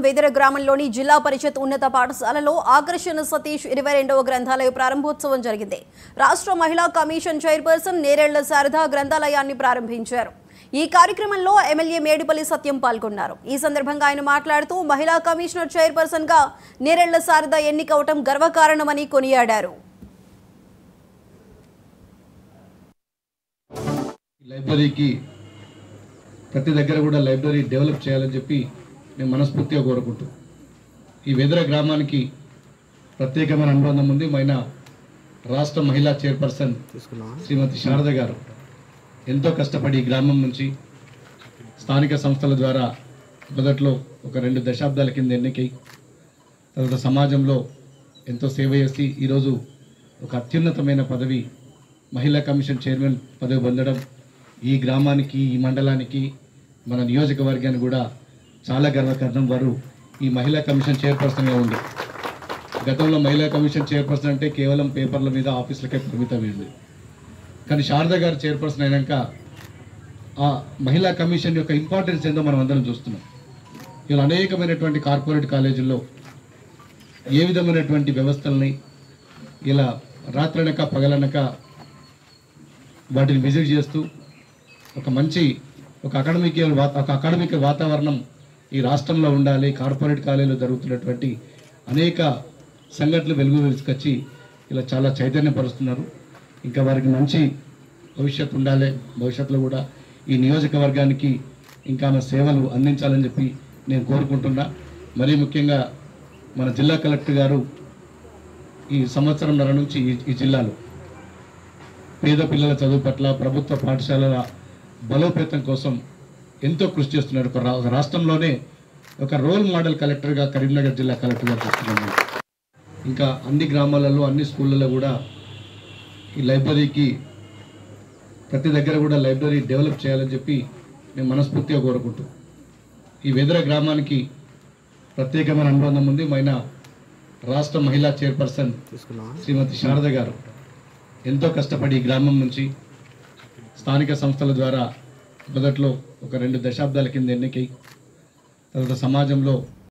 వేదర గ్రామంలోని జిల్లా పరిషత్ ఉన్నత పాఠశాలలో ఆకర్షణ సతీష్ 22వ గ్రంథాలయ ప్రారంభోత్సవం జరిగింది. రాష్ట్ర మహిళా కమిషన్ చైర్పర్సన్ నేరేళ్ల శారద గ్రంథాలయాన్ని ప్రారంభించారు. ఈ కార్యక్రమంలో ఎమ్మెల్యే మేడిపల్లి సత్యం పాల్గొన్నారు. ఈ సందర్భంగా ఆయన మాట్లాడుతూ మహిళా కమిషనర్ చైర్పర్సన్ గా నేరేళ్ల శారద ఎన్నికవటం గర్వకారణమని కొనియాడారు. లైబ్రరీకి ప్రతి దగ్గర కూడా లైబ్రరీ డెవలప్ చేయాలని చెప్పి నేను మనస్ఫూర్తిగా కోరుకుంటూ ఈ వేదర గ్రామానికి ప్రత్యేకమైన అనుబంధం ఉంది. రాష్ట్ర మహిళా చైర్పర్సన్ శ్రీమతి శారద గారు ఎంతో కష్టపడి ఈ గ్రామం నుంచి స్థానిక సంస్థల ద్వారా మొదట్లో ఒక 2 దశాబ్దాల కింద ఎన్నికై తర్వాత సమాజంలో ఎంతో సేవ చేసి ఈరోజు ఒక అత్యున్నతమైన పదవి మహిళా కమిషన్ చైర్మన్ పదవి పొందడం ఈ గ్రామానికి, ఈ మండలానికి, మన నియోజకవర్గానికి కూడా చాలా గర్వకారణం. వారు ఈ మహిళా కమిషన్ చైర్పర్సన్గా ఉంది. గతంలో మహిళా కమిషన్ చైర్పర్సన్ అంటే కేవలం పేపర్ల మీద ఆఫీసులకే పరిమితమైంది. కానీ శారద గారు చైర్పర్సన్ అయినాక ఆ మహిళా కమిషన్ యొక్క ఇంపార్టెన్స్ ఏందో మనం అందరం చూస్తున్నాం. ఇలా అనేకమైనటువంటి కార్పొరేట్ కాలేజీల్లో ఏ విధమైనటువంటి వ్యవస్థల్ని ఇలా రాత్రనక పగలనక వాటిని విజిట్ చేస్తూ ఒక అకాడమిక్ వాతావరణం ఈ రాష్ట్రంలో ఉండాలి. కార్పొరేట్ కాలేజీలో జరుగుతున్నటువంటి అనేక సంఘటనలు వెలుగు తీసుకొచ్చి ఇలా చాలా చైతన్యపరుస్తున్నారు. ఇంకా వారికి మంచి భవిష్యత్తు ఉండాలి. భవిష్యత్తులో కూడా ఈ నియోజకవర్గానికి ఇంకా సేవలు అందించాలని చెప్పి నేను కోరుకుంటున్నా. మరీ ముఖ్యంగా మన జిల్లా కలెక్టర్ గారు ఈ సంవత్సరంన్నర నుంచి ఈ జిల్లాలో పేద పిల్లల చదువు పట్ల ప్రభుత్వ పాఠశాలల బలోపేతం కోసం ఎంతో కృషి చేస్తున్నారు. ఒక రాష్ట్రంలోనే ఒక రోల్ మోడల్ కలెక్టర్గా కరీంనగర్ జిల్లా కలెక్టర్గా చేస్తున్నారు. ఇంకా అన్ని గ్రామాలలో, అన్ని స్కూళ్ళలో కూడా ఈ లైబ్రరీకి ప్రతి దగ్గర కూడా లైబ్రరీ డెవలప్ చేయాలని చెప్పి నేను మనస్ఫూర్తిగా కోరుకుంటూ ఈ వేదర గ్రామానికి ప్రత్యేకమైన అనుబంధం ఉంది. రాష్ట్ర మహిళా చైర్పర్సన్ శ్రీమతి శారద గారు ఎంతో కష్టపడి ఈ గ్రామం నుంచి స్థానిక సంస్థల ద్వారా మొదట్లో ఒక 2 దశాబ్దాల కింద ఎన్నికై తర్వాత సమాజంలో